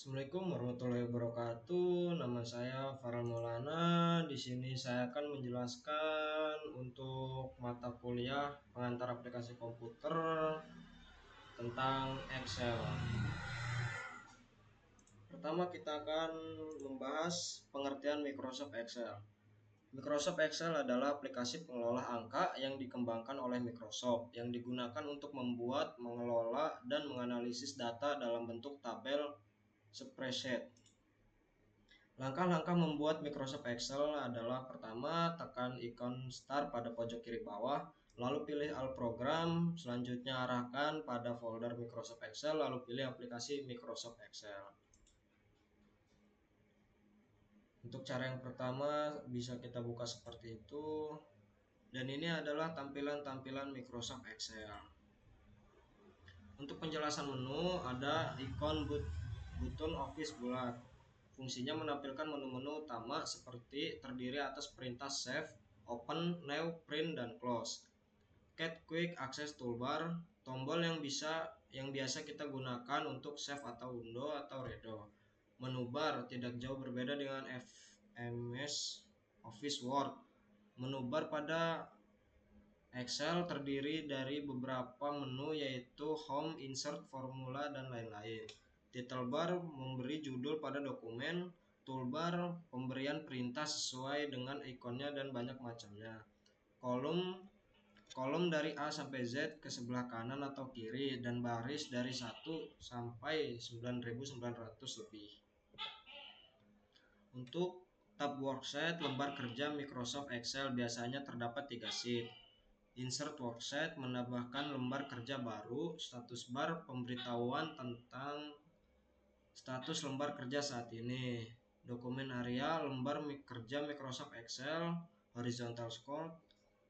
Assalamualaikum warahmatullahi wabarakatuh. Nama saya Farel Maulana. Di sini saya akan menjelaskan untuk mata kuliah pengantar aplikasi komputer tentang Excel. Pertama kita akan membahas pengertian Microsoft Excel. Microsoft Excel adalah aplikasi pengelola angka yang dikembangkan oleh Microsoft yang digunakan untuk membuat, mengelola, dan menganalisis data dalam bentuk tabel spreadsheet. Langkah-langkah membuat Microsoft Excel adalah: pertama, tekan ikon Start pada pojok kiri bawah, lalu pilih All Program, selanjutnya arahkan pada folder Microsoft Excel, lalu pilih aplikasi Microsoft Excel. Untuk cara yang pertama bisa kita buka seperti itu, dan ini adalah tampilan-tampilan Microsoft Excel. Untuk penjelasan menu, ada ikon button Office bulat. Fungsinya menampilkan menu-menu utama seperti terdiri atas perintah Save, Open, New, Print, dan Close. Cat Quick Access Toolbar, tombol yang biasa kita gunakan untuk save atau undo atau redo. Menu bar tidak jauh berbeda dengan MS Office Word. Menu bar pada Excel terdiri dari beberapa menu yaitu Home, Insert, Formula, dan lain-lain. Title bar memberi judul pada dokumen, toolbar pemberian perintah sesuai dengan ikonnya dan banyak macamnya. Kolom dari A sampai Z ke sebelah kanan atau kiri, dan baris dari 1 sampai 9900 lebih. Untuk tab worksheet lembar kerja Microsoft Excel biasanya terdapat 3 sheet. Insert worksheet menambahkan lembar kerja baru. Status bar pemberitahuan tentang status lembar kerja saat ini. Dokumen area lembar kerja Microsoft Excel. Horizontal scroll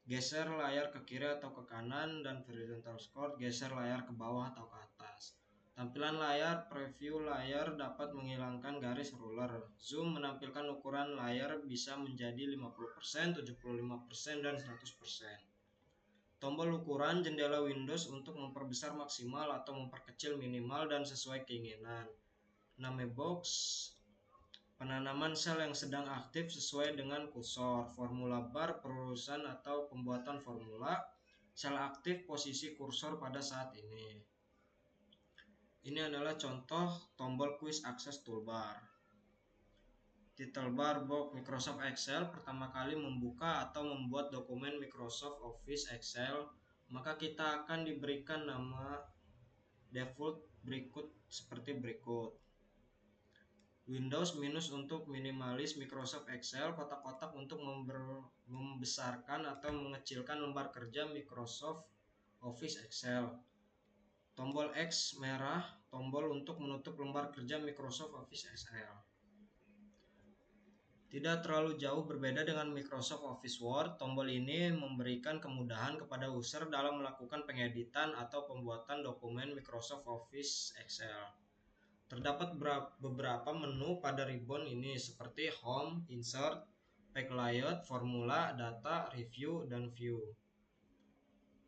geser layar ke kiri atau ke kanan, dan vertical scroll geser layar ke bawah atau ke atas. Tampilan layar preview layar dapat menghilangkan garis ruler. Zoom menampilkan ukuran layar bisa menjadi 50%, 75%, dan 100%. Tombol ukuran jendela Windows untuk memperbesar maksimal atau memperkecil minimal dan sesuai keinginan. Name box penanaman sel yang sedang aktif sesuai dengan kursor. Formula bar perurusan atau pembuatan formula. Sel aktif posisi kursor pada saat ini. Ini adalah contoh tombol Quick Access Toolbar. Title bar box Microsoft Excel. Pertama kali membuka atau membuat dokumen Microsoft Office Excel, maka kita akan diberikan nama default berikut seperti berikut. Windows minus untuk minimalis Microsoft Excel, kotak-kotak untuk membesarkan atau mengecilkan lembar kerja Microsoft Office Excel. Tombol X merah, tombol untuk menutup lembar kerja Microsoft Office Excel. Tidak terlalu jauh berbeda dengan Microsoft Office Word, tombol ini memberikan kemudahan kepada user dalam melakukan pengeditan atau pembuatan dokumen Microsoft Office Excel. Terdapat beberapa menu pada ribbon ini seperti Home, Insert, Page Layout, Formula, Data, Review, dan View.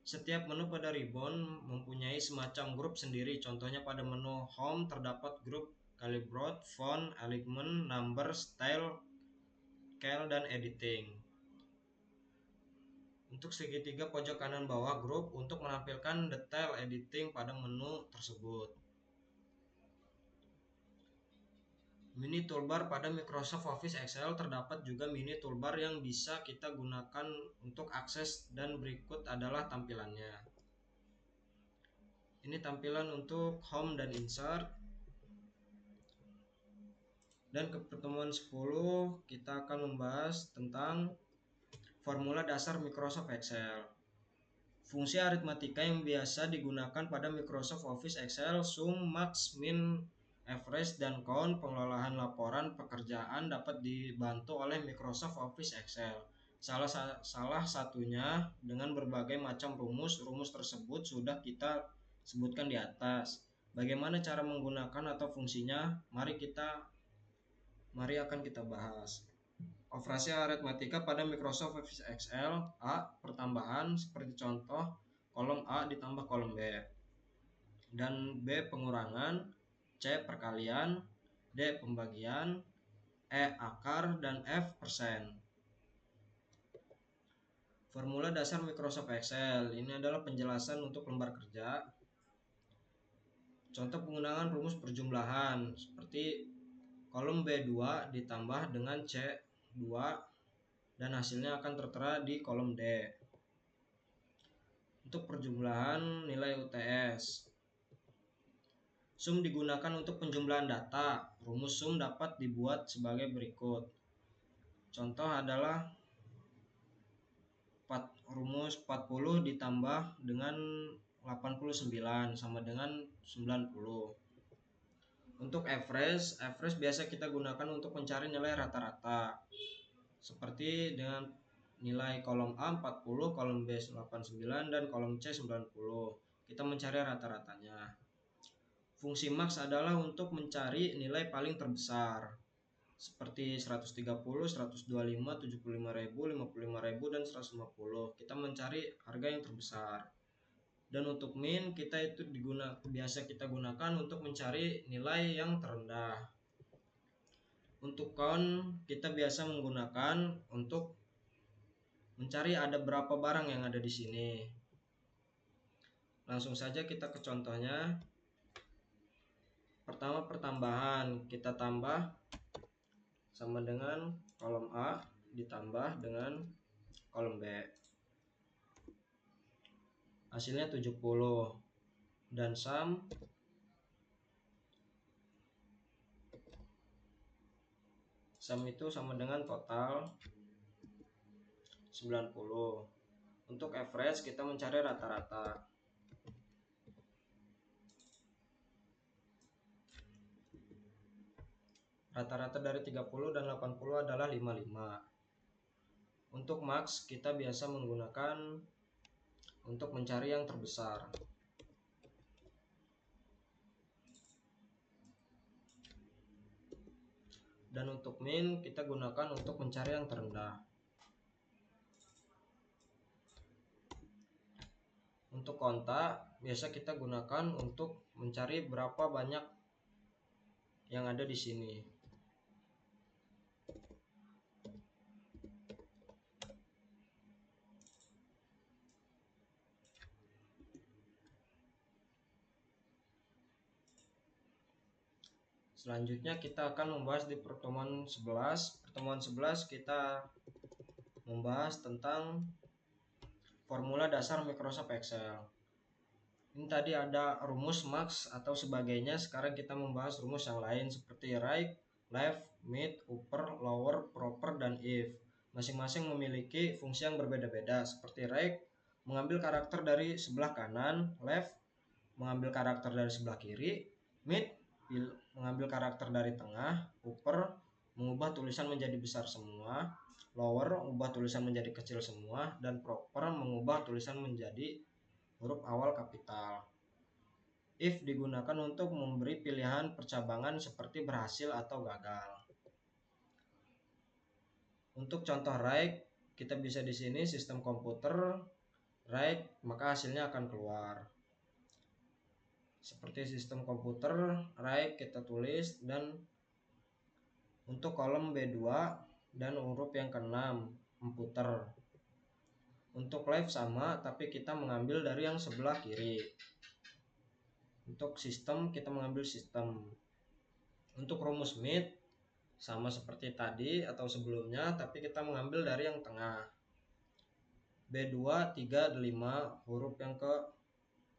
Setiap menu pada ribbon mempunyai semacam grup sendiri. Contohnya pada menu Home terdapat grup Calibrate, Font, Alignment, Number, Style, Cal, dan Editing. Untuk segitiga pojok kanan bawah grup untuk menampilkan detail editing pada menu tersebut. Mini toolbar pada Microsoft Office Excel terdapat juga mini toolbar yang bisa kita gunakan untuk akses, dan berikut adalah tampilannya. Ini tampilan untuk Home dan Insert. Dan ke pertemuan 10 kita akan membahas tentang formula dasar Microsoft Excel. Fungsi aritmatika yang biasa digunakan pada Microsoft Office Excel: sum, max, min, average, dan count. Pengelolaan laporan pekerjaan dapat dibantu oleh Microsoft Office Excel. Salah satunya dengan berbagai macam rumus. Rumus tersebut sudah kita sebutkan di atas. Bagaimana cara menggunakan atau fungsinya? Mari akan kita bahas. Operasi aritmatika pada Microsoft Office Excel: A. Pertambahan seperti contoh kolom A ditambah kolom B, dan B. Pengurangan, C. Perkalian, D pembagian, E akar, dan F persen. Formula dasar Microsoft Excel ini adalah penjelasan untuk lembar kerja. Contoh penggunaan rumus perjumlahan seperti kolom B2 ditambah dengan C2 dan hasilnya akan tertera di kolom D. Untuk perjumlahan nilai UTS, sum digunakan untuk penjumlahan data. Rumus sum dapat dibuat sebagai berikut. Contoh adalah rumus 40 ditambah dengan 89 sama dengan 90. Untuk average biasa kita gunakan untuk mencari nilai rata-rata. Seperti dengan nilai kolom A 40, kolom B 89 dan kolom C 90. Kita mencari rata-ratanya. Fungsi max adalah untuk mencari nilai paling terbesar seperti 130, 125, 75.000, 55.000 dan 150. Kita mencari harga yang terbesar. Dan untuk min kita itu biasa kita gunakan untuk mencari nilai yang terendah. Untuk count kita biasa menggunakan untuk mencari ada berapa barang yang ada di sini. Langsung saja kita ke contohnya. Pertama pertambahan, kita tambah sama dengan kolom A ditambah dengan kolom B. Hasilnya 70 dan sum itu sama dengan total 90. Untuk average kita mencari rata-rata. Rata-rata dari 30 dan 80 adalah 55. Untuk max kita biasa menggunakan untuk mencari yang terbesar. Dan untuk min kita gunakan untuk mencari yang terendah. Untuk konta biasa kita gunakan untuk mencari berapa banyak yang ada di sini. Selanjutnya kita akan membahas di pertemuan 11. Pertemuan 11 kita membahas tentang formula dasar Microsoft Excel. Ini tadi ada rumus max atau sebagainya. Sekarang kita membahas rumus yang lain seperti right, left, mid, upper, lower, proper, dan if. Masing-masing memiliki fungsi yang berbeda-beda. Seperti right mengambil karakter dari sebelah kanan, left mengambil karakter dari sebelah kiri, mid mengambil karakter dari tengah, upper mengubah tulisan menjadi besar semua, lower mengubah tulisan menjadi kecil semua, dan proper mengubah tulisan menjadi huruf awal kapital. If digunakan untuk memberi pilihan percabangan seperti berhasil atau gagal. Untuk contoh right, kita bisa di sini sistem komputer right, maka hasilnya akan keluar. Seperti sistem komputer right kita tulis, dan untuk kolom B2 dan huruf yang ke-6 komputer. Untuk left sama tapi kita mengambil dari yang sebelah kiri. Untuk sistem kita mengambil sistem. Untuk rumus mid sama seperti tadi atau sebelumnya tapi kita mengambil dari yang tengah. B2 3 5 huruf yang ke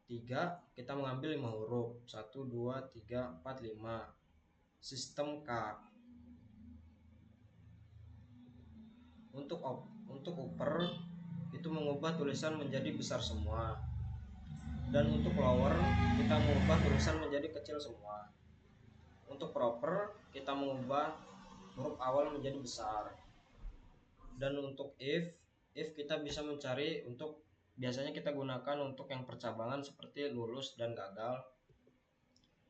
3 kita mengambil 5 huruf 1 2 3 4 5 sistem K. Untuk upper itu mengubah tulisan menjadi besar semua, dan untuk lower kita mengubah tulisan menjadi kecil semua. Untuk proper kita mengubah huruf awal menjadi besar. Dan untuk if kita bisa mencari untuk biasanya kita gunakan untuk yang percabangan seperti lulus dan gagal.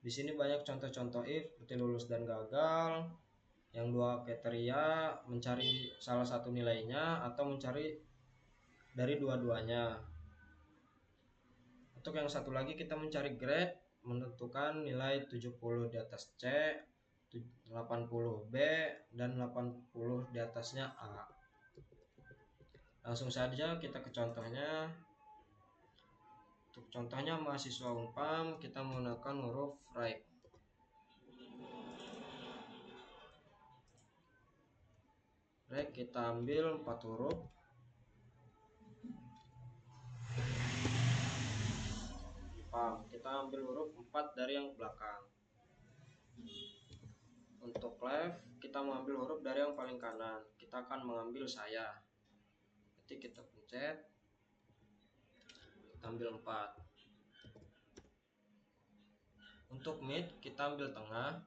Di sini banyak contoh-contoh if seperti lulus dan gagal. Yang dua kriteria mencari salah satu nilainya atau mencari dari dua-duanya. Untuk yang satu lagi kita mencari grade, menentukan nilai 70 di atas C, 80B dan 80 di atasnya A. Langsung saja kita ke contohnya. Untuk contohnya mahasiswa Unpam, kita menggunakan huruf right. Right, kita ambil 4 huruf. Kita ambil huruf 4 dari yang belakang. Untuk left, kita mengambil huruf dari yang paling kanan. Kita akan mengambil saya. Jadi kita pencet, kita ambil 4. Untuk mid, kita ambil tengah.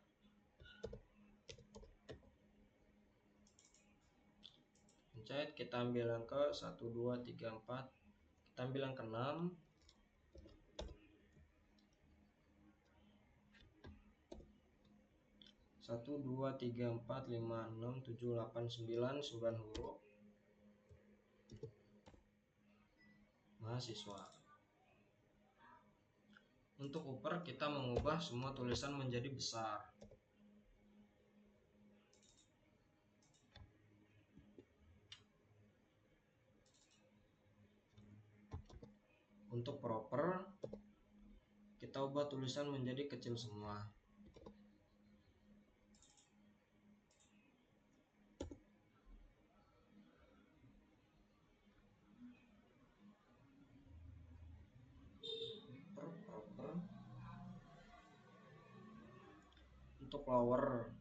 Pencet, kita ambil yang ke 1, 2, 3, 4. Kita ambil yang ke 6. 1, 2, 3, 4, 5, 6, 7, 8, 9 huruf mahasiswa. Untuk upper, kita mengubah semua tulisan menjadi besar. Untuk proper, kita ubah tulisan menjadi kecil semua. Proper.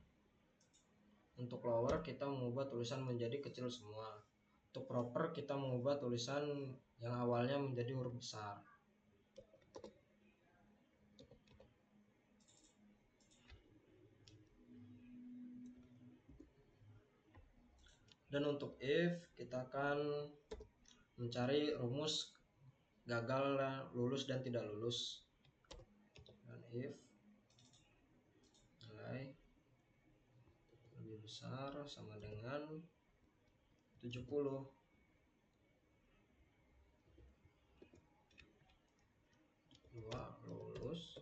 Untuk lower kita mengubah tulisan menjadi kecil semua. Untuk proper kita mengubah tulisan yang awalnya menjadi huruf besar. Dan untuk if, kita akan mencari rumus gagal, lulus dan tidak lulus. Dan if nilai lebih besar sama dengan 70, 2 lulus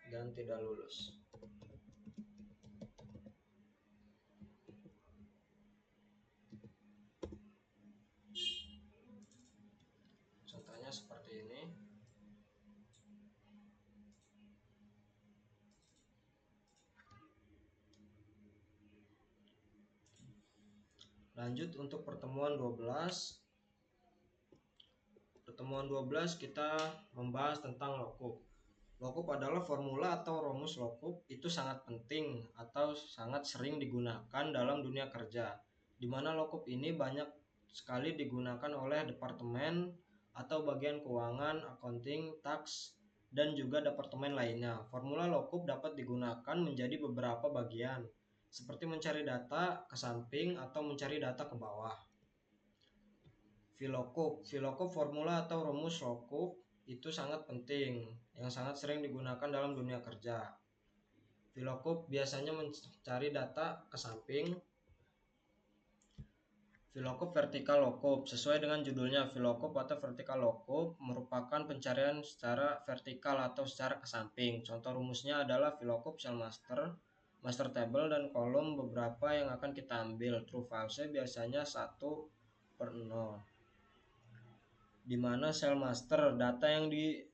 dan tidak lulus. Contohnya seperti ini. Lanjut untuk pertemuan 12. Pertemuan 12 kita membahas tentang lookup. Lookup adalah formula atau rumus lookup. Itu sangat penting atau sangat sering digunakan dalam dunia kerja, di mana lookup ini banyak sekali digunakan oleh departemen atau bagian keuangan, accounting, tax, dan juga departemen lainnya. Formula lookup dapat digunakan menjadi beberapa bagian, seperti mencari data ke samping atau mencari data ke bawah. VLOOKUP formula atau rumus lookup itu sangat penting, yang sangat sering digunakan dalam dunia kerja. VLOOKUP biasanya mencari data ke samping. VLOOKUP vertical lookup, sesuai dengan judulnya, VLOOKUP atau vertical lookup merupakan pencarian secara vertikal atau secara ke samping. Contoh rumusnya adalah VLOOKUP cell master, master table, dan kolom beberapa yang akan kita ambil. True false biasanya 1/0. Di mana cell master data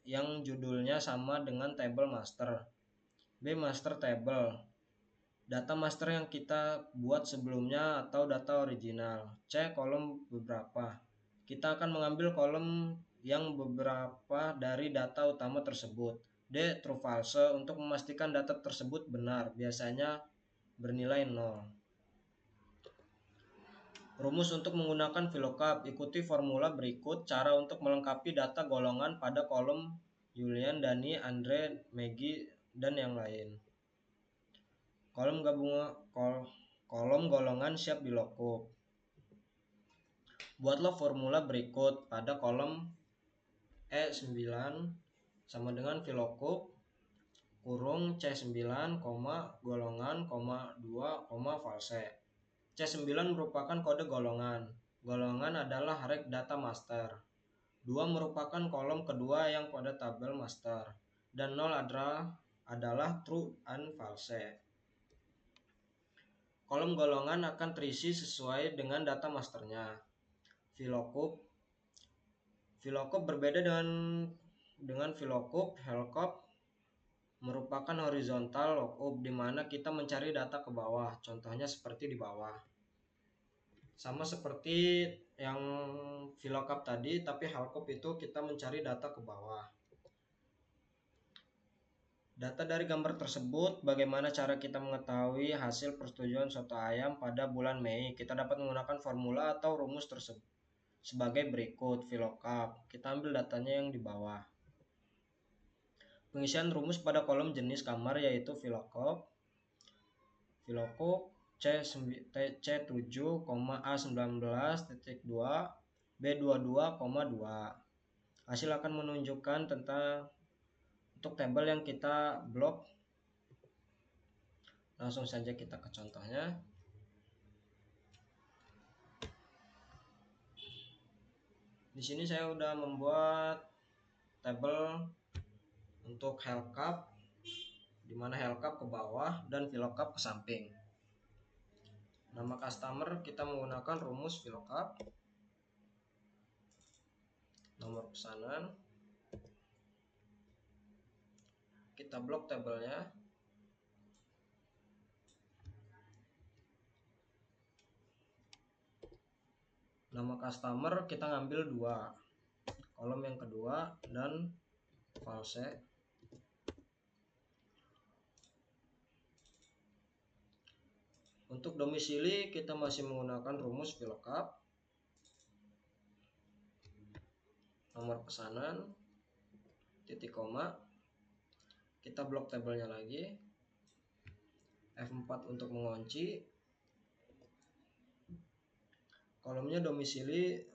yang judulnya sama dengan table master. B master table, data master yang kita buat sebelumnya atau data original. C kolom beberapa, kita akan mengambil kolom yang beberapa dari data utama tersebut. D true false, untuk memastikan data tersebut benar, biasanya bernilai 0. Rumus untuk menggunakan VLOOKUP, ikuti formula berikut. Cara untuk melengkapi data golongan pada kolom Julian, Dani, Andre, Maggie, dan yang lain. Kolom golongan siap di lookup. Buatlah formula berikut. Pada kolom E9 sama dengan VLOOKUP kurung C9, golongan, 2, false. C9 merupakan kode golongan. Golongan adalah reg data master. 2 merupakan kolom kedua yang pada tabel master, dan 0 adalah true and false. Kolom golongan akan terisi sesuai dengan data masternya. VLOOKUP berbeda dengan VLOOKUP. HLOOKUP merupakan horizontal lookup di mana kita mencari data ke bawah. Contohnya seperti di bawah. Sama seperti yang VLOOKUP tadi, tapi HLOOKUP itu kita mencari data ke bawah. Data dari gambar tersebut, bagaimana cara kita mengetahui hasil persetujuan soto ayam pada bulan Mei? Kita dapat menggunakan formula atau rumus tersebut sebagai berikut. VLOOKUP, kita ambil datanya yang di bawah. Pengisian rumus pada kolom jenis kamar yaitu VLOOKUP C7,A19.2 B22,2. Hasil akan menunjukkan untuk tabel yang kita blok. Langsung saja kita ke contohnya. Di sini saya sudah membuat tabel untuk HLOOKUP, di mana HLOOKUP ke bawah dan VLOOKUP ke samping. Nama customer kita menggunakan rumus VLOOKUP. Nomor pesanan kita blok tabelnya. Nama customer kita ngambil 2, kolom yang kedua dan false. Untuk domisili kita masih menggunakan rumus VLOOKUP. Nomor pesanan titik koma, kita blok tabelnya lagi. F4 untuk mengunci. Kolomnya domisili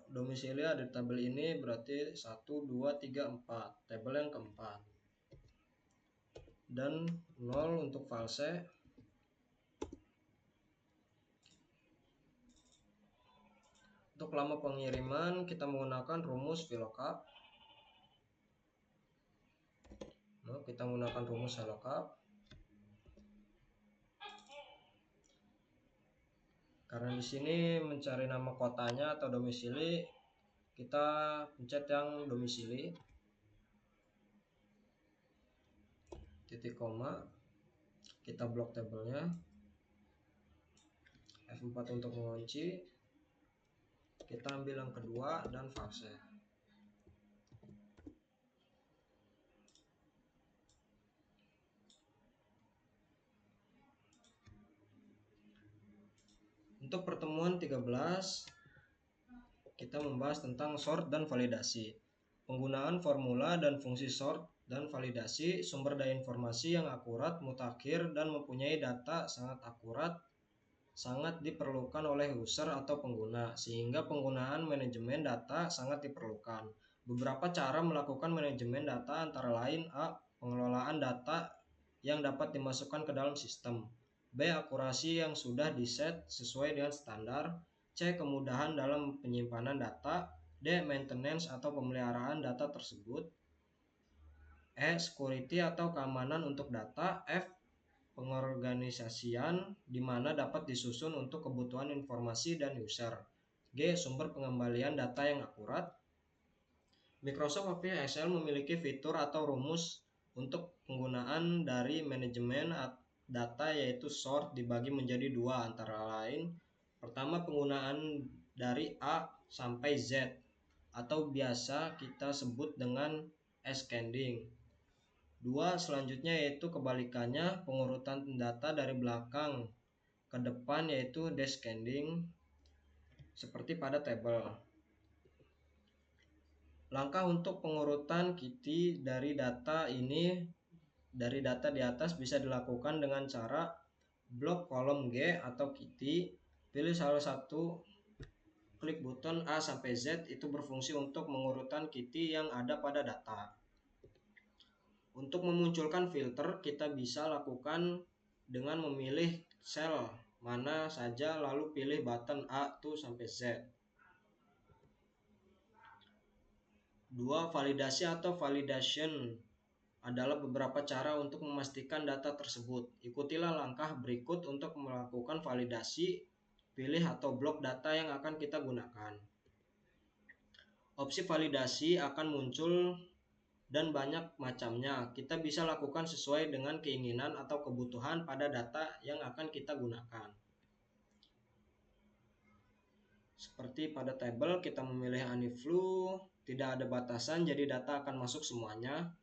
ada di tabel ini, berarti 1, 2, 3, 4, tabel yang keempat. Dan 0 untuk false. Untuk lama pengiriman kita menggunakan rumus VLOOKUP. Kita menggunakan rumus HLOOKUP. Karena di sini mencari nama kotanya atau domisili, kita pencet yang domisili. Titik koma, kita blok tabelnya. F4 untuk mengunci. Kita ambil yang kedua dan false. Untuk pertemuan 13 kita membahas tentang sort dan validasi. Penggunaan formula dan fungsi sort dan validasi. Sumber daya informasi yang akurat, mutakhir, dan mempunyai data sangat akurat sangat diperlukan oleh user atau pengguna, sehingga penggunaan manajemen data sangat diperlukan. Beberapa cara melakukan manajemen data antara lain: A. Pengelolaan data yang dapat dimasukkan ke dalam sistem. B. Akurasi yang sudah diset sesuai dengan standar. C. Kemudahan dalam penyimpanan data. D. Maintenance atau pemeliharaan data tersebut. E. Security atau keamanan untuk data. F. Pengorganisasian di mana dapat disusun untuk kebutuhan informasi dan user. G. Sumber pengembalian data yang akurat. Microsoft Office Excel memiliki fitur atau rumus untuk penggunaan dari manajemen data, yaitu sort dibagi menjadi 2, antara lain: pertama, penggunaan dari A sampai Z atau biasa kita sebut dengan ascending. 2, selanjutnya yaitu kebalikannya, pengurutan data dari belakang ke depan, yaitu descending seperti pada tabel. Langkah untuk pengurutan key dari data di atas bisa dilakukan dengan cara blok kolom G atau key. Pilih salah satu, klik button A sampai Z, itu berfungsi untuk mengurutan key yang ada pada data. Untuk memunculkan filter kita bisa lakukan dengan memilih sel mana saja lalu pilih button A tuh sampai Z. Dua, validasi atau validation adalah beberapa cara untuk memastikan data tersebut. Ikutilah langkah berikut untuk melakukan validasi, pilih atau blok data yang akan kita gunakan. Opsi validasi akan muncul dan banyak macamnya. Kita bisa lakukan sesuai dengan keinginan atau kebutuhan pada data yang akan kita gunakan. Seperti pada tabel, kita memilih Aniflu, tidak ada batasan, jadi data akan masuk semuanya.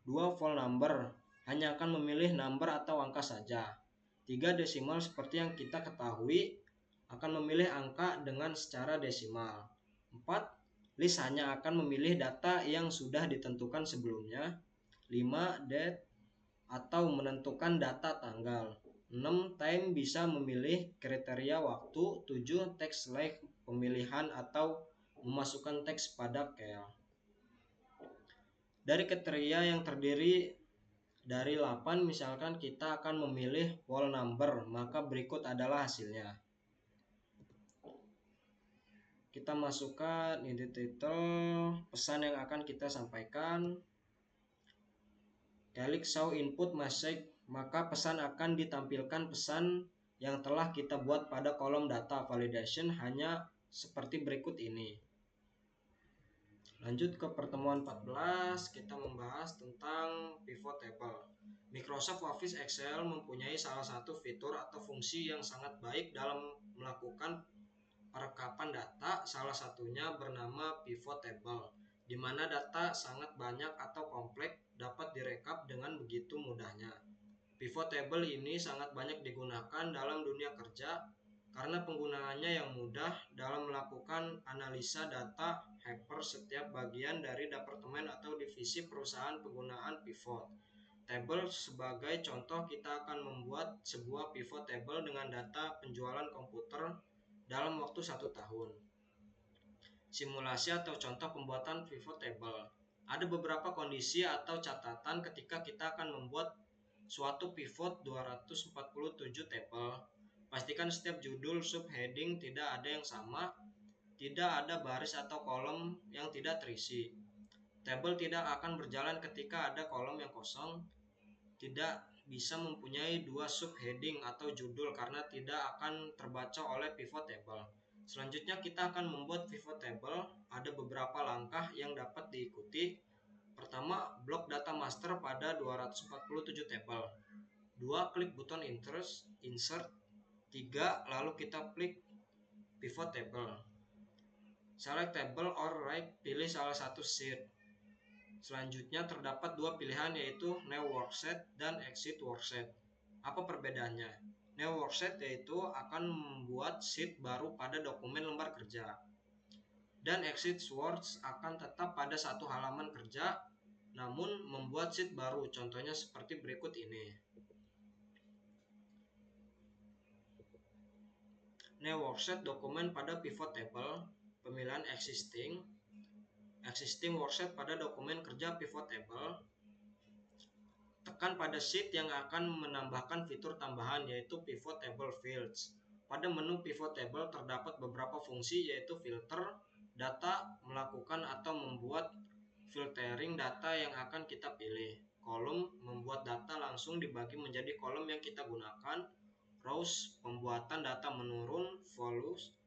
Dua, full number, hanya akan memilih number atau angka saja. Tiga, desimal, seperti yang kita ketahui, akan memilih angka dengan secara desimal. Empat, list hanya akan memilih data yang sudah ditentukan sebelumnya. 5, date atau menentukan data tanggal. 6, time, bisa memilih kriteria waktu. 7, text like, pemilihan atau memasukkan teks pada kel. Dari kriteria yang terdiri dari 8, misalkan kita akan memilih whole number, maka berikut adalah hasilnya. Kita masukkan ini title, pesan yang akan kita sampaikan. Klik show input message, maka pesan akan ditampilkan pesan yang telah kita buat pada kolom data validation hanya seperti berikut ini. Lanjut ke pertemuan 14, kita membahas tentang pivot table. Microsoft Office Excel mempunyai salah satu fitur atau fungsi yang sangat baik dalam melakukan perekapan data, salah satunya bernama pivot table, di mana data sangat banyak atau kompleks dapat direkap dengan begitu mudahnya. Pivot table ini sangat banyak digunakan dalam dunia kerja karena penggunaannya yang mudah dalam melakukan analisa data hyper setiap bagian dari departemen atau divisi perusahaan. Penggunaan pivot table sebagai contoh, kita akan membuat sebuah pivot table dengan data penjualan komputer dalam waktu 1 tahun. Simulasi atau contoh pembuatan pivot table. Ada beberapa kondisi atau catatan ketika kita akan membuat suatu pivot 247 table. Pastikan setiap judul subheading tidak ada yang sama, tidak ada baris atau kolom yang tidak terisi. Tabel tidak akan berjalan ketika ada kolom yang kosong. Tidak bisa mempunyai dua subheading atau judul karena tidak akan terbaca oleh pivot table. Selanjutnya kita akan membuat pivot table. Ada beberapa langkah yang dapat diikuti. Pertama, blok data master pada 247 table. 2, klik buton insert. 3, lalu kita klik pivot table. Select table or right, pilih salah satu sheet. Selanjutnya terdapat dua pilihan, yaitu new worksheet dan exit worksheet. Apa perbedaannya? New worksheet yaitu akan membuat sheet baru pada dokumen lembar kerja, dan exit worksheet akan tetap pada satu halaman kerja namun membuat sheet baru. Contohnya seperti berikut ini. New worksheet, dokumen pada pivot table, pemilihan existing worksheet pada dokumen kerja pivot table. Tekan pada sheet yang akan menambahkan fitur tambahan, yaitu pivot table fields. Pada menu pivot table terdapat beberapa fungsi, yaitu filter data, melakukan atau membuat filtering data yang akan kita pilih. Kolom, membuat data langsung dibagi menjadi kolom yang kita gunakan. Rows, pembuatan data menurun. Values,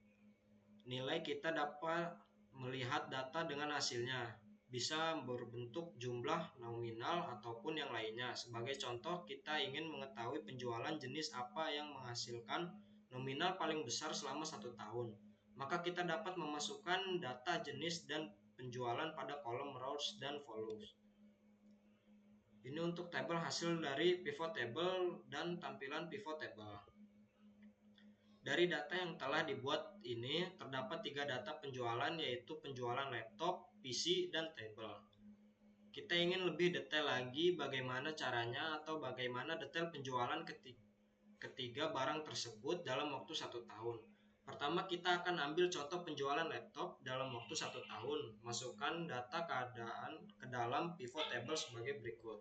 nilai, kita dapat melihat data dengan hasilnya, bisa berbentuk jumlah, nominal, ataupun yang lainnya. Sebagai contoh, kita ingin mengetahui penjualan jenis apa yang menghasilkan nominal paling besar selama 1 tahun. Maka kita dapat memasukkan data jenis dan penjualan pada kolom rows dan values. Ini untuk tabel hasil dari pivot table dan tampilan pivot table. Dari data yang telah dibuat ini terdapat 3 data penjualan, yaitu penjualan laptop, PC, dan tabel. Kita ingin lebih detail lagi bagaimana caranya atau bagaimana detail penjualan ketiga barang tersebut dalam waktu 1 tahun. Pertama, kita akan ambil contoh penjualan laptop dalam waktu 1 tahun. Masukkan data keadaan ke dalam pivot table sebagai berikut.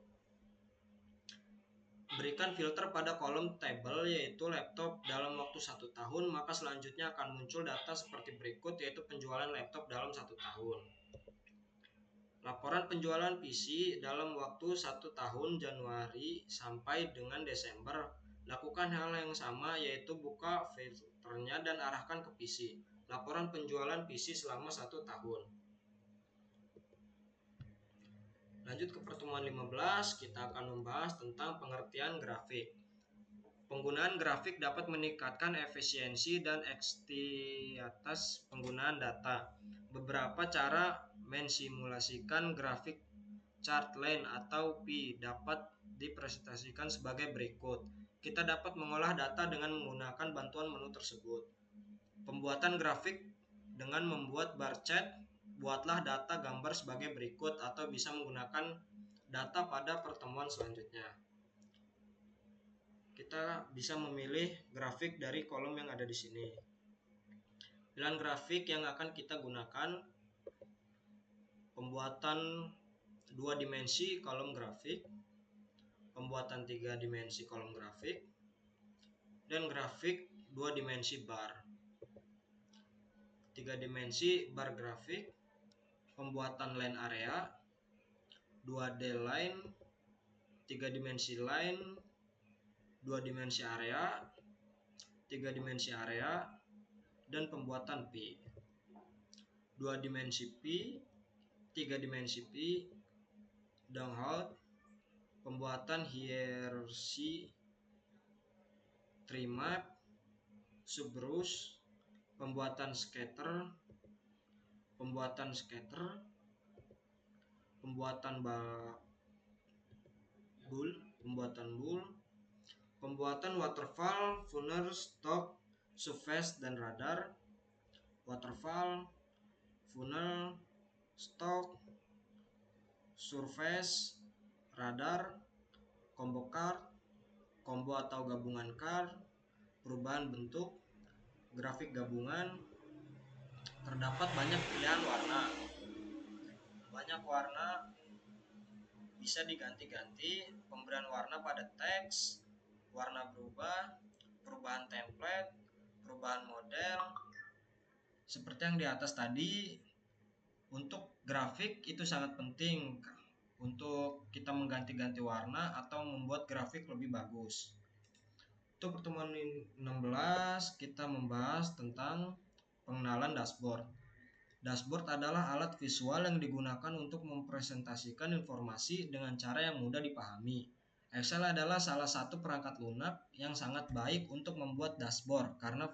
Berikan filter pada kolom table, yaitu laptop dalam waktu 1 tahun, maka selanjutnya akan muncul data seperti berikut, yaitu penjualan laptop dalam 1 tahun. Laporan penjualan PC dalam waktu 1 tahun Januari sampai dengan Desember. Lakukan hal yang sama, yaitu buka filternya dan arahkan ke PC. Laporan penjualan PC selama 1 tahun. Lanjut ke pertemuan 15, kita akan membahas tentang pengertian grafik. Penggunaan grafik dapat meningkatkan efisiensi dan efektivitas penggunaan data. Beberapa cara mensimulasikan grafik chart line atau P dapat dipresentasikan sebagai berikut. Kita dapat mengolah data dengan menggunakan bantuan menu tersebut. Pembuatan grafik dengan membuat bar chart. Buatlah data gambar sebagai berikut atau bisa menggunakan data pada pertemuan selanjutnya. Kita bisa memilih grafik dari kolom yang ada di sini. Pilihan grafik yang akan kita gunakan: pembuatan 2 dimensi kolom grafik, pembuatan 3 dimensi kolom grafik, dan grafik 2 dimensi bar. 3 dimensi bar grafik, pembuatan line area, 2D line, 3 dimensi line, 2 dimensi area, 3 dimensi area, dan pembuatan P. 2 dimensi P, 3 dimensi P, download, pembuatan hierarchy, tree map, subbrush, pembuatan scatter, pembuatan bull, pembuatan waterfall, funnel, stock, surface, dan radar. Waterfall, funnel, stock, surface, radar, combo card, combo atau gabungan card, perubahan bentuk, grafik gabungan. Terdapat banyak pilihan warna. Banyak warna bisa diganti-ganti, pemberian warna pada teks, warna berubah, perubahan template, perubahan model. Seperti yang di atas tadi, untuk grafik itu sangat penting untuk kita mengganti-ganti warna atau membuat grafik lebih bagus. Untuk pertemuan 16, kita membahas tentang pengenalan dashboard. Dashboard adalah alat visual yang digunakan untuk mempresentasikan informasi dengan cara yang mudah dipahami. Excel adalah salah satu perangkat lunak yang sangat baik untuk membuat dashboard karena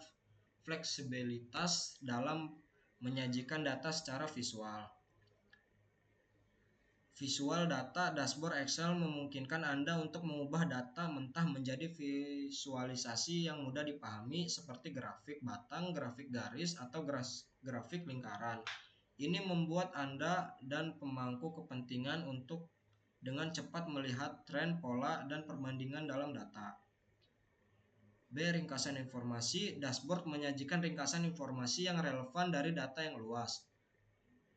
fleksibilitas dalam menyajikan data secara visual. Visual data dashboard Excel memungkinkan Anda untuk mengubah data mentah menjadi visualisasi yang mudah dipahami seperti grafik batang, grafik garis, atau grafik lingkaran. Ini membuat Anda dan pemangku kepentingan untuk dengan cepat melihat tren, pola, dan perbandingan dalam data. B. Ringkasan informasi. Dashboard menyajikan ringkasan informasi yang relevan dari data yang luas.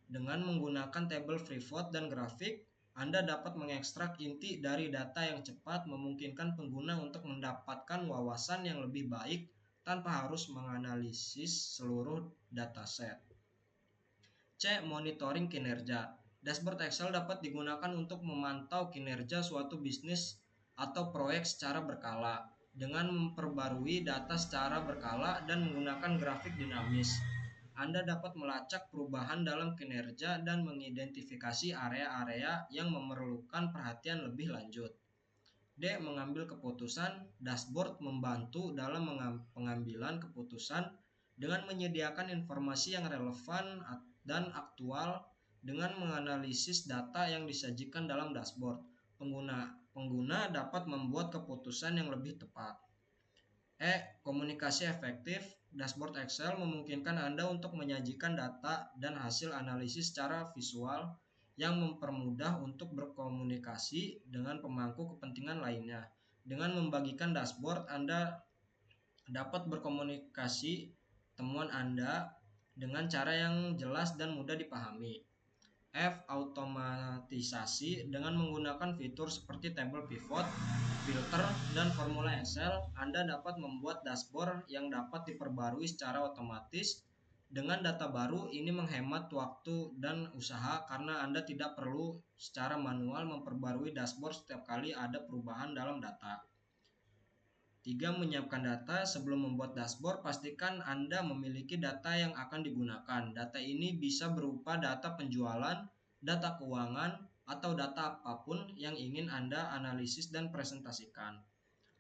Dengan menggunakan tabel pivot dan grafik, Anda dapat mengekstrak inti dari data yang cepat, memungkinkan pengguna untuk mendapatkan wawasan yang lebih baik tanpa harus menganalisis seluruh dataset. C. Monitoring kinerja. Dashboard Excel dapat digunakan untuk memantau kinerja suatu bisnis atau proyek secara berkala dengan memperbarui data secara berkala dan menggunakan grafik dinamis. Anda dapat melacak perubahan dalam kinerja dan mengidentifikasi area-area yang memerlukan perhatian lebih lanjut. D. Mengambil keputusan. Dashboard membantu dalam pengambilan keputusan dengan menyediakan informasi yang relevan dan aktual. Dengan menganalisis data yang disajikan dalam dashboard, pengguna dapat membuat keputusan yang lebih tepat. E. Komunikasi efektif. Dashboard Excel memungkinkan Anda untuk menyajikan data dan hasil analisis secara visual yang mempermudah untuk berkomunikasi dengan pemangku kepentingan lainnya. Dengan membagikan dashboard, Anda dapat berkomunikasi temuan Anda dengan cara yang jelas dan mudah dipahami. F. Automatisasi. Dengan menggunakan fitur seperti tabel pivot, filter, dan formula Excel, Anda dapat membuat dashboard yang dapat diperbarui secara otomatis Dengan data baru ini menghemat waktu dan usaha karena Anda tidak perlu secara manual memperbarui dashboard setiap kali ada perubahan dalam data. 3. Menyiapkan data. Sebelum membuat dashboard, pastikan Anda memiliki data yang akan digunakan. Data ini bisa berupa data penjualan, data keuangan, atau data apapun yang ingin Anda analisis dan presentasikan.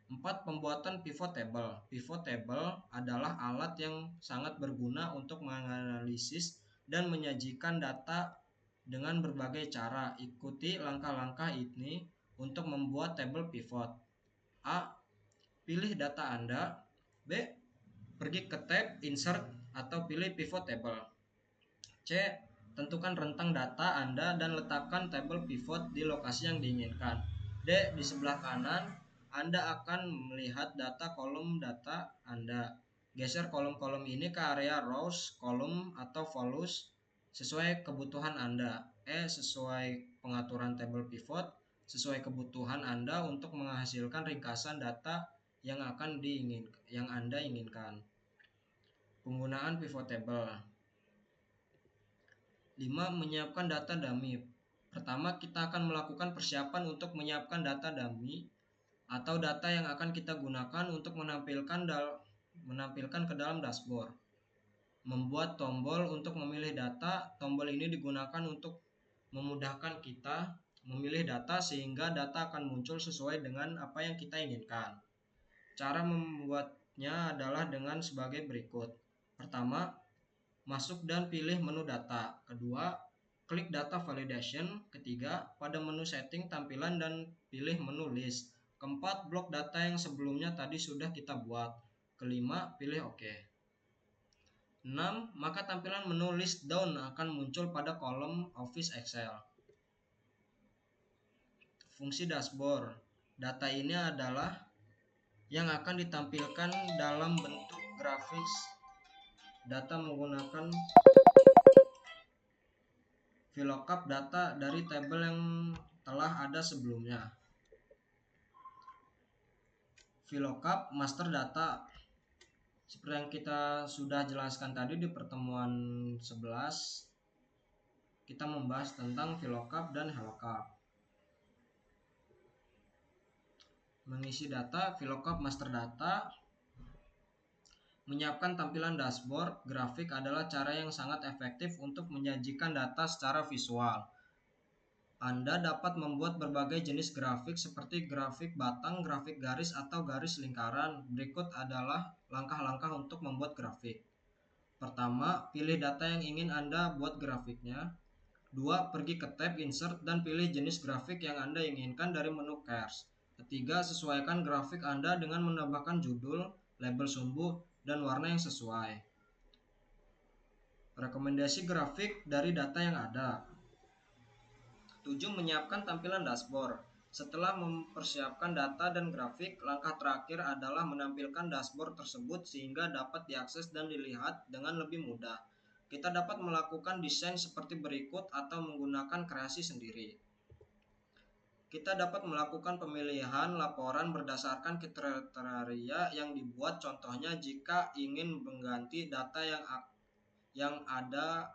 4. Pembuatan pivot table. Pivot table adalah alat yang sangat berguna untuk menganalisis dan menyajikan data dengan berbagai cara. Ikuti langkah-langkah ini untuk membuat tabel pivot. A. Pilih data Anda. B. Pergi ke tab Insert atau pilih Pivot Table. C. Tentukan rentang data Anda dan letakkan tabel pivot di lokasi yang diinginkan. D. Di sebelah kanan, Anda akan melihat data kolom data Anda. Geser kolom-kolom ini ke area rows, kolom, atau values sesuai kebutuhan Anda. E. Sesuai pengaturan tabel pivot, sesuai kebutuhan Anda untuk menghasilkan ringkasan data yang Anda inginkan. Penggunaan pivot table. 5. Menyiapkan data dummy. Pertama, kita akan melakukan persiapan untuk menyiapkan data dummy atau data yang akan kita gunakan untuk menampilkan ke dalam dashboard. Membuat tombol untuk memilih data. Tombol ini digunakan untuk memudahkan kita memilih data sehingga data akan muncul sesuai dengan apa yang kita inginkan. Cara membuatnya adalah dengan sebagai berikut. Pertama, masuk dan pilih menu data. Kedua, klik data validation. Ketiga, pada menu setting tampilan dan pilih menu list. Keempat, blok data yang sebelumnya tadi sudah kita buat. Kelima, pilih OK. 6. Maka tampilan menu list down akan muncul pada kolom Office Excel. Fungsi dashboard. Data ini adalah yang akan ditampilkan dalam bentuk grafis. Data menggunakan VLOOKUP data dari tabel yang telah ada sebelumnya. VLOOKUP master data. Seperti yang kita sudah jelaskan tadi di pertemuan 11, kita membahas tentang VLOOKUP dan HLOOKUP. Mengisi data VLOOKUP master data. Menyiapkan tampilan dashboard grafik adalah cara yang sangat efektif untuk menyajikan data secara visual. Anda dapat membuat berbagai jenis grafik seperti grafik batang, grafik garis, atau garis lingkaran. Berikut adalah langkah-langkah untuk membuat grafik. Pertama, pilih data yang ingin Anda buat grafiknya. 2. Pergi ke tab Insert dan pilih jenis grafik yang Anda inginkan dari menu Cars. 3. Sesuaikan grafik Anda dengan menambahkan judul, label sumbu, dan warna yang sesuai. Rekomendasi grafik dari data yang ada. 7. Menyiapkan tampilan dashboard. Setelah mempersiapkan data dan grafik, langkah terakhir adalah menampilkan dashboard tersebut sehingga dapat diakses dan dilihat dengan lebih mudah. Kita dapat melakukan desain seperti berikut atau menggunakan kreasi sendiri. Kita dapat melakukan pemilihan laporan berdasarkan kriteria yang dibuat. Contohnya, jika ingin mengganti data yang ada,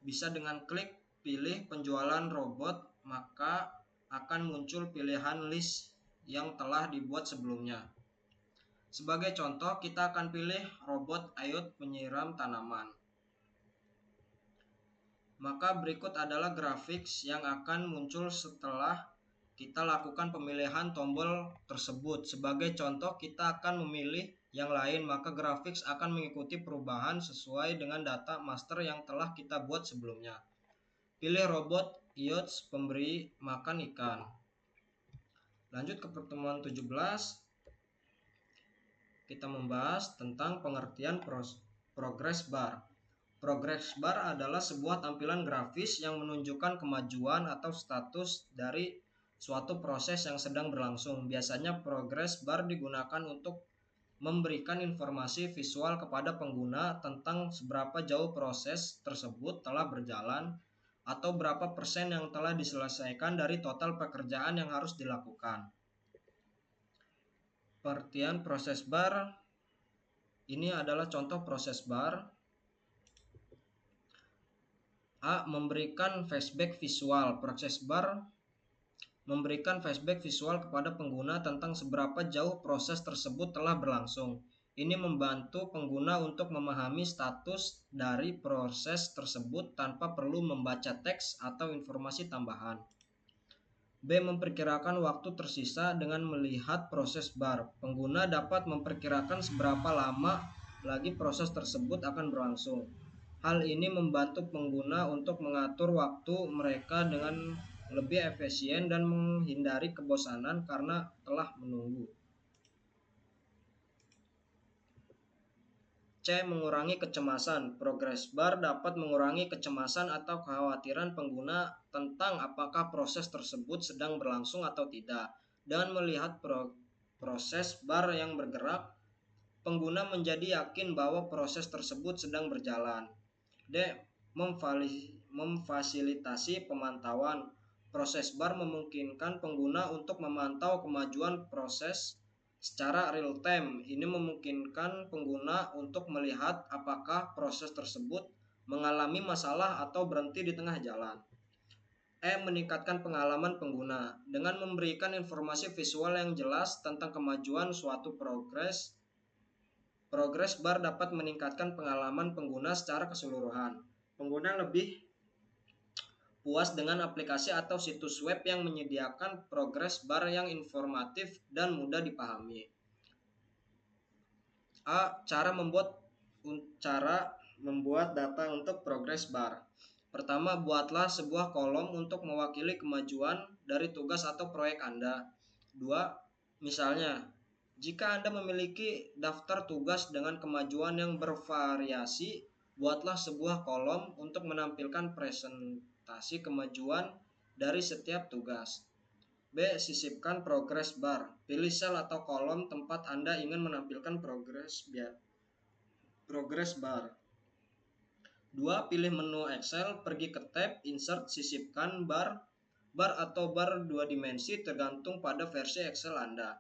bisa dengan klik pilih penjualan robot, maka akan muncul pilihan list yang telah dibuat sebelumnya. Sebagai contoh, kita akan pilih robot Ayot penyiram tanaman. Maka berikut adalah grafik yang akan muncul setelah kita lakukan pemilihan tombol tersebut. Sebagai contoh, kita akan memilih yang lain, maka grafik akan mengikuti perubahan sesuai dengan data master yang telah kita buat sebelumnya. Pilih robot Yots pemberi makan ikan. Lanjut ke pertemuan 17. Kita membahas tentang pengertian progress bar. Progress bar adalah sebuah tampilan grafis yang menunjukkan kemajuan atau status dari suatu proses yang sedang berlangsung. Biasanya progress bar digunakan untuk memberikan informasi visual kepada pengguna tentang seberapa jauh proses tersebut telah berjalan atau berapa persen yang telah diselesaikan dari total pekerjaan yang harus dilakukan. Pengertian proses bar. Ini adalah contoh proses bar. A. Memberikan flashback visual. Proses bar memberikan flashback visual kepada pengguna tentang seberapa jauh proses tersebut telah berlangsung. Ini membantu pengguna untuk memahami status dari proses tersebut tanpa perlu membaca teks atau informasi tambahan. B. Memperkirakan waktu tersisa dengan melihat proses bar. Pengguna dapat memperkirakan seberapa lama lagi proses tersebut akan berlangsung. Hal ini membantu pengguna untuk mengatur waktu mereka dengan lebih efisien dan menghindari kebosanan karena telah menunggu. C. Mengurangi kecemasan. Progress bar dapat mengurangi kecemasan atau kekhawatiran pengguna tentang apakah proses tersebut sedang berlangsung atau tidak. Dengan melihat proses bar yang bergerak, pengguna menjadi yakin bahwa proses tersebut sedang berjalan. D. Memfasilitasi pemantauan. Proses bar memungkinkan pengguna untuk memantau kemajuan proses secara real time. Ini memungkinkan pengguna untuk melihat apakah proses tersebut mengalami masalah atau berhenti di tengah jalan. E. Meningkatkan pengalaman pengguna. Dengan memberikan informasi visual yang jelas tentang kemajuan suatu progress bar dapat meningkatkan pengalaman pengguna secara keseluruhan. Pengguna lebih puas dengan aplikasi atau situs web yang menyediakan progress bar yang informatif dan mudah dipahami. A. Cara membuat data untuk progress bar. Pertama, buatlah sebuah kolom untuk mewakili kemajuan dari tugas atau proyek Anda. 2. Misalnya, jika Anda memiliki daftar tugas dengan kemajuan yang bervariasi, buatlah sebuah kolom untuk menampilkan presentasi kemajuan dari setiap tugas. B. Sisipkan progress bar. Pilih sel atau kolom tempat Anda ingin menampilkan progress bar. 2. Pilih menu Excel, pergi ke tab Insert, sisipkan bar atau bar 2 dimensi tergantung pada versi Excel Anda.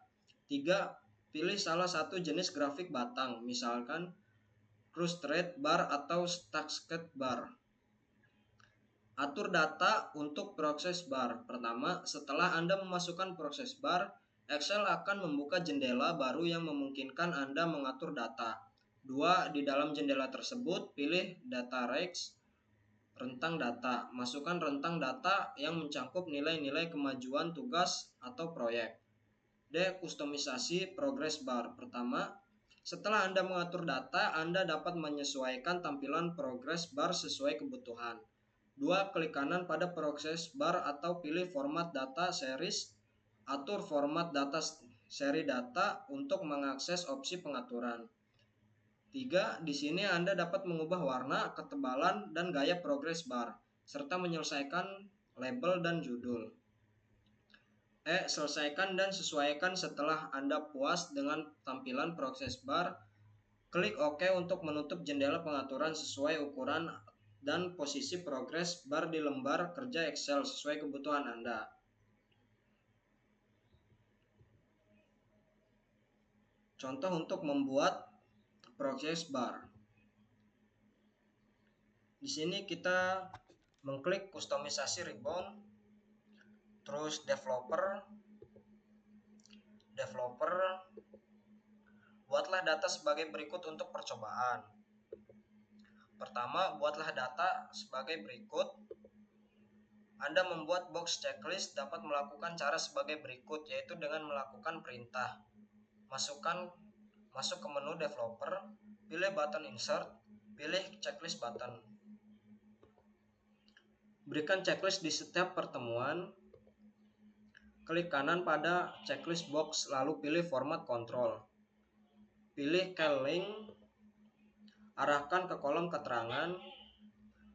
3. Pilih salah satu jenis grafik batang, misalkan clustered bar atau stacked bar. Atur data untuk proses bar. Pertama, setelah Anda memasukkan proses bar, Excel akan membuka jendela baru yang memungkinkan Anda mengatur data. 2. Di dalam jendela tersebut, pilih Data Range, rentang data. Masukkan rentang data yang mencakup nilai-nilai kemajuan tugas atau proyek. D. Kustomisasi progress bar. Pertama, setelah Anda mengatur data, Anda dapat menyesuaikan tampilan progress bar sesuai kebutuhan. 2. Klik kanan pada proses bar atau pilih format data series. Atur format data seri data untuk mengakses opsi pengaturan. 3. Di sini Anda dapat mengubah warna, ketebalan, dan gaya progress bar, serta menyelesaikan label dan judul. E. Selesaikan dan sesuaikan. Setelah Anda puas dengan tampilan proses bar, klik OK untuk menutup jendela pengaturan sesuai ukuran dan posisi progress bar di lembar kerja Excel sesuai kebutuhan Anda. Contoh untuk membuat progress bar. Di sini kita mengklik kustomisasi ribbon, terus developer. Buatlah data sebagai berikut untuk percobaan. Pertama, buatlah data sebagai berikut. Anda membuat box checklist dapat melakukan cara sebagai berikut, yaitu dengan melakukan perintah. Masuk ke menu developer, pilih button insert, pilih checklist button. Berikan checklist di setiap pertemuan. Klik kanan pada checklist box, lalu pilih format control. Pilih calling, arahkan ke kolom keterangan.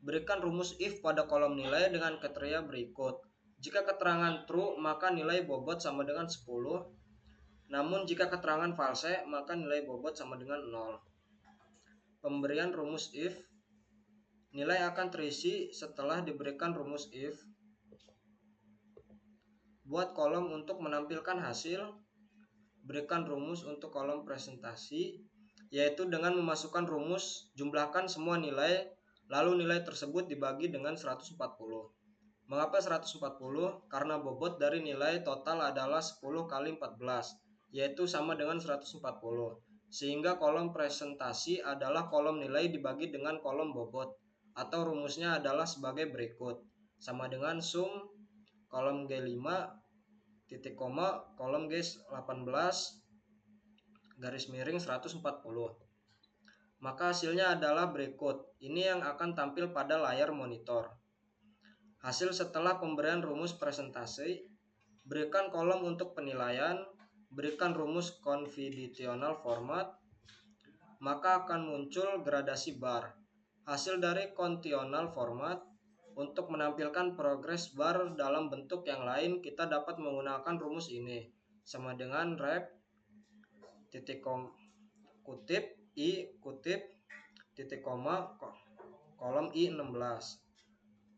Berikan rumus if pada kolom nilai dengan kriteria berikut. Jika keterangan true, maka nilai bobot sama dengan 10. Namun jika keterangan false, maka nilai bobot sama dengan 0. Pemberian rumus if. Nilai akan terisi setelah diberikan rumus if. Buat kolom untuk menampilkan hasil. Berikan rumus untuk kolom presentasi, yaitu dengan memasukkan rumus, jumlahkan semua nilai, lalu nilai tersebut dibagi dengan 140. Mengapa 140? Karena bobot dari nilai total adalah 10 kali 14, yaitu sama dengan 140. Sehingga kolom presentasi adalah kolom nilai dibagi dengan kolom bobot, atau rumusnya adalah sebagai berikut. Sama dengan sum kolom G5 titik koma kolom G18 garis miring 140. Maka hasilnya adalah berikut. Ini yang akan tampil pada layar monitor. Hasil setelah pemberian rumus presentasi, berikan kolom untuk penilaian, berikan rumus conditional format, maka akan muncul gradasi bar. Hasil dari conditional format, untuk menampilkan progress bar dalam bentuk yang lain, kita dapat menggunakan rumus ini, sama dengan ref titik kutip i kutip titik koma kolom i16.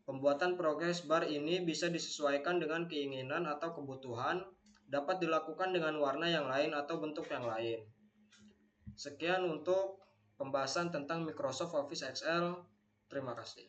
Pembuatan progress bar ini bisa disesuaikan dengan keinginan atau kebutuhan, dapat dilakukan dengan warna yang lain atau bentuk yang lain. Sekian untuk pembahasan tentang Microsoft Office Excel. Terima kasih.